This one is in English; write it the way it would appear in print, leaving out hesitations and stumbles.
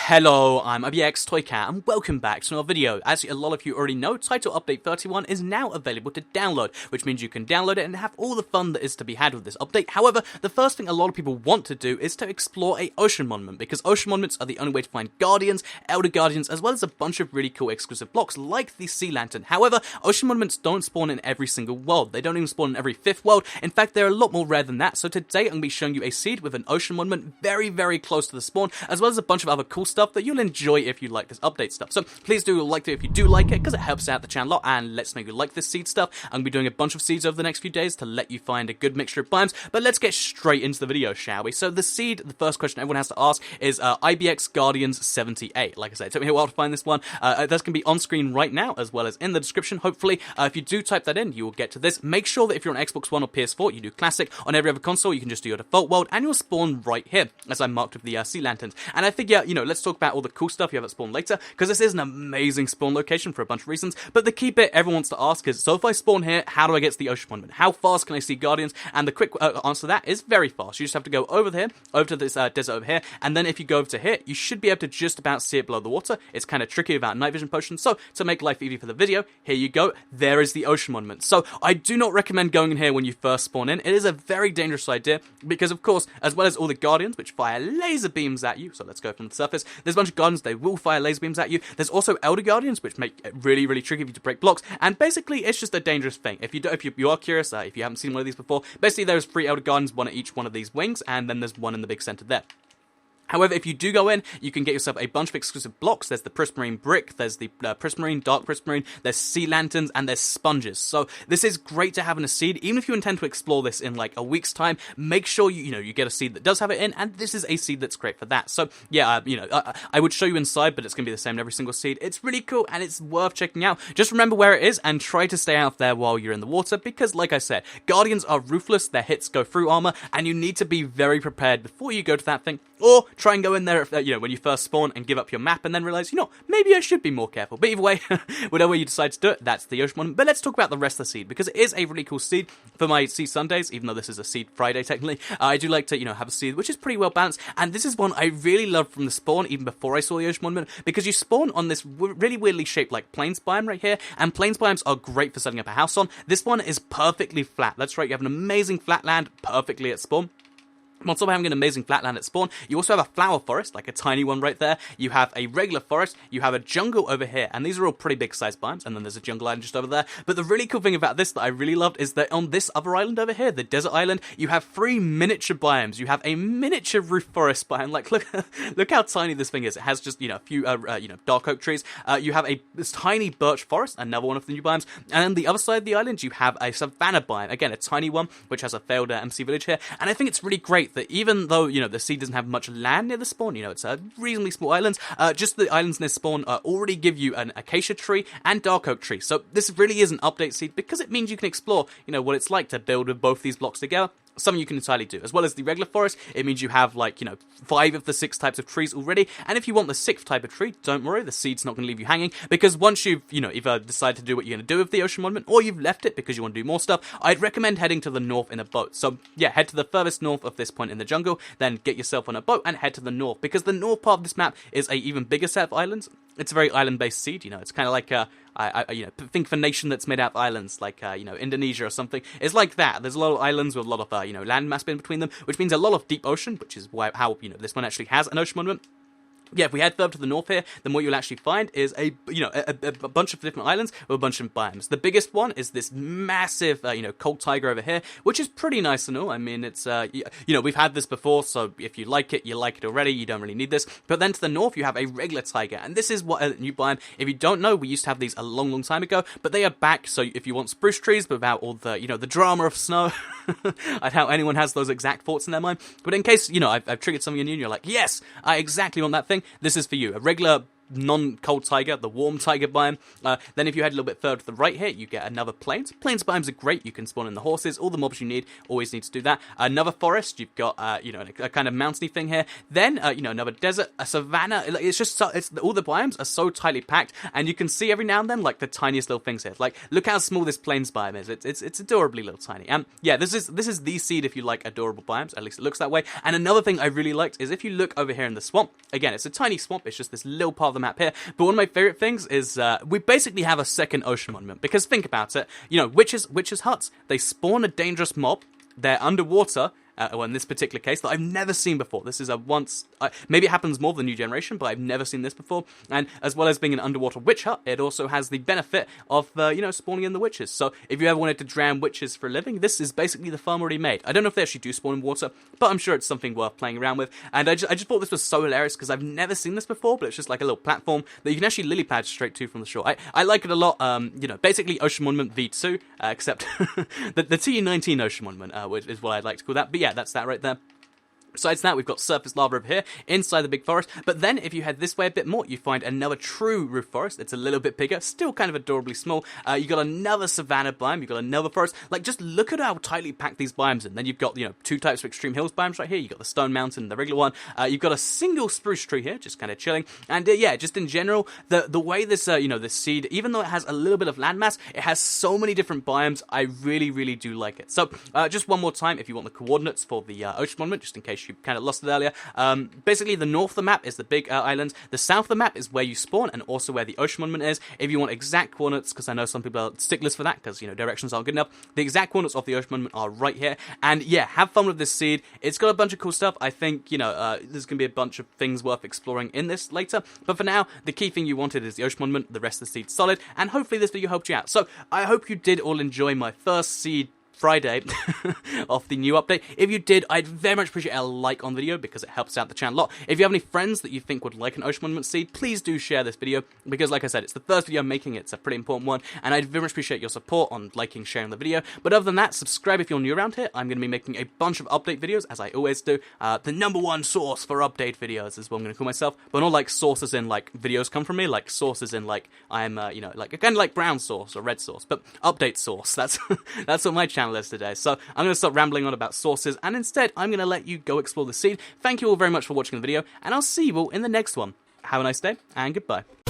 Hello, I'm IBXToyCat and welcome back to another video. As a lot of you already know, Title Update 31 is now available to download, which means you can download it and have all the fun that is to be had with this update. However, the first thing a lot of people want to do is to explore a ocean monument, because ocean monuments are the only way to find guardians, elder guardians, as well as a bunch of really cool exclusive blocks like the sea lantern. However, ocean monuments don't spawn in every single world. They don't even spawn in every 5th world. In fact, they're a lot more rare than that. So today I'm going to be showing you a seed with an ocean monument very, very close to the spawn, as well as a bunch of other cool stuff that you'll enjoy if you like this update stuff. So please do like it if you do like it, because it helps out the channel a lot and lets me know you like this seed stuff. I'm going to be doing a bunch of seeds over the next few days to let you find a good mixture of biomes, but let's get straight into the video, shall we? So the seed, the first question everyone has to ask is IBX Guardians 78. Like I said, it took me a while to find this one. That's going to be on screen right now, as well as in the description, hopefully. If you do type that in, you will get to this. Make sure that if you're on Xbox One or PS4, you do Classic. On every other console, you can just do your default world, and you'll spawn right here, as I marked with the sea lanterns. And I figure, let's talk about all the cool stuff you have at spawn later, because this is an amazing spawn location for a bunch of reasons. But the key bit everyone wants to ask is, so if I spawn here, how do I get to the ocean monument? How fast can I see guardians? And the quick answer to that is very fast. You just have to go over here, over to this desert over here, and then if you go over to here, you should be able to just about see it below the water. It's kind of tricky about night vision potions, so to make life easy for the video, here you go. There is the ocean monument. So I do not recommend going in here when you first spawn in. It is a very dangerous idea, because of course, as well as all the guardians, which fire laser beams at you, so let's go from the surface, there's a bunch of guardians, they will fire laser beams at you. There's also elder guardians, which make it really, really tricky for you to break blocks, and basically it's just a dangerous thing. If you are curious, if you haven't seen one of these before, basically there's 3 elder guardians, one at each one of these wings, and then there's one in the big center there. However, if you do go in, you can get yourself a bunch of exclusive blocks. There's the prismarine brick, there's the prismarine, dark prismarine, there's sea lanterns, and there's sponges. So this is great to have in a seed. Even if you intend to explore this in like a week's time, make sure you get a seed that does have it in, and this is a seed that's great for that. So yeah, I would show you inside, but it's going to be the same in every single seed. It's really cool, and it's worth checking out. Just remember where it is, and try to stay out there while you're in the water, because like I said, guardians are ruthless, their hits go through armor, and you need to be very prepared before you go to that thing. Or try and go in there, when you first spawn and give up your map and then realize, maybe I should be more careful. But either way, whatever you decide to do it, that's the ocean monument. But let's talk about the rest of the seed, because it is a really cool seed for my Seed Sundays, even though this is a Seed Friday technically. I do like to, have a seed which is pretty well balanced. And this is one I really love from the spawn, even before I saw the ocean monument, because you spawn on this really weirdly shaped like plains biome right here. And plains biomes are great for setting up a house on. This one is perfectly flat. That's right, you have an amazing flat land perfectly at spawn. On top of having an amazing flatland at spawn, you also have a flower forest, like a tiny one right there. You have a regular forest, you have a jungle over here, and these are all pretty big sized biomes, and then there's a jungle island just over there. But the really cool thing about this that I really loved is that on this other island over here, the desert island, you have 3 miniature biomes. You have a miniature roof forest biome. Like, look how tiny this thing is. It has just, a few, dark oak trees. You have this tiny birch forest, another one of the new biomes. And on the other side of the island, you have a savanna biome. Again, a tiny one, which has a failed MC village here. And I think it's really great that even though, the seed doesn't have much land near the spawn, it's a reasonably small island, just the islands near spawn already give you an acacia tree and dark oak tree. So this really is an update seed, because it means you can explore, what it's like to build with both these blocks together. Something you can entirely do. As well as the regular forest, it means you have 5 of the 6 types of trees already. And if you want the 6th type of tree, don't worry, the seed's not going to leave you hanging, because once you've, either decided to do what you're going to do with the ocean monument, or you've left it because you want to do more stuff, I'd recommend heading to the north in a boat. So yeah, head to the furthest north of this point in the jungle, then get yourself on a boat and head to the north, because the north part of this map is a even bigger set of islands. It's a very island-based seed, it's kind of like think of a nation that's made out of islands, like, Indonesia or something. It's like that. There's a lot of islands with a lot of, land mass in between them, which means a lot of deep ocean, which is how, this one actually has an ocean monument. Yeah, if we head further to the north here, then what you'll actually find is a bunch of different islands with a bunch of biomes. The biggest one is this massive, cold tiger over here, which is pretty nice and all. I mean, it's, we've had this before, so if you like it already. You don't really need this. But then to the north, you have a regular tiger, and this is what a new biome. If you don't know, we used to have these a long, long time ago, but they are back. So if you want spruce trees without all the, the drama of snow, I doubt anyone has those exact thoughts in their mind. But in case, I've triggered something in you, and you're like, yes, I exactly want that thing. This is for you. A regular non-cold taiga, the warm taiga biome. Then if you head a little bit further to the right here, you get another plains. Plains biomes are great. You can spawn in the horses, all the mobs you need. Always need to do that. Another forest. You've got a kind of mountainy thing here. Then another desert, a savanna. It's just all the biomes are so tightly packed, and you can see every now and then like the tiniest little things here. Like look how small this plains biome is. It's adorably little tiny. Yeah, this is the seed if you like adorable biomes. At least it looks that way. And another thing I really liked is if you look over here in the swamp. Again, it's a tiny swamp. It's just this little part of the map here. But one of my favorite things is we basically have a second ocean monument, because think about it. Witches' huts. They spawn a dangerous mob. They're underwater. Well, in this particular case, that I've never seen before. This is maybe it happens more with the new generation, but I've never seen this before. And as well as being an underwater witch hut, it also has the benefit of, spawning in the witches. So if you ever wanted to drown witches for a living, this is basically the farm already made. I don't know if they actually do spawn in water, but I'm sure it's something worth playing around with. And I just thought this was so hilarious, because I've never seen this before, but it's just like a little platform that you can actually lily pad straight to from the shore. I like it a lot. Basically Ocean Monument V2, except the TU19 Ocean Monument, which is what I'd like to call that. But yeah, that's that right there. Besides that, we've got surface lava over here inside the big forest. But then, if you head this way a bit more, you find another true roof forest. It's a little bit bigger, still kind of adorably small. You got another savanna biome. You got another forest. Like, just look at how tightly packed these biomes are. Then you've got two types of extreme hills biomes right here. You got the stone mountain and the regular one. You've got a single spruce tree here, just kind of chilling. And yeah, just in general, the way this this seed, even though it has a little bit of landmass, it has so many different biomes. I really, really do like it. So just one more time, if you want the coordinates for the ocean monument, just in case you kind of lost it earlier. Basically, the north of the map is the big island. The south of the map is where you spawn, and also where the ocean monument is. If you want exact coordinates, because I know some people are sticklers for that, because directions aren't good enough, the exact coordinates of the ocean monument are right here. And yeah, have fun with this seed. It's got a bunch of cool stuff. I think there's gonna be a bunch of things worth exploring in this later. But for now, the key thing you wanted is the ocean monument. The rest of the seed's solid, and hopefully this video helped you out. So I hope you did all enjoy my first seed Friday of the new update. If you did, I'd very much appreciate a like on the video, because it helps out the channel a lot. If you have any friends that you think would like an Ocean Monument seed, please do share this video, because like I said, it's the first video I'm making. It's a pretty important one, and I'd very much appreciate your support on liking, sharing the video. But other than that, subscribe if you're new around here. I'm going to be making a bunch of update videos, as I always do. The #1 source for update videos is what I'm going to call myself, but not like sources in like videos come from me, like sources in like I'm like kind of like brown source or red source, but update source. That's that's what my channel is today. So I'm going to stop rambling on about sources, and instead I'm going to let you go explore the seed. Thank you all very much for watching the video, and I'll see you all in the next one. Have a nice day, and goodbye.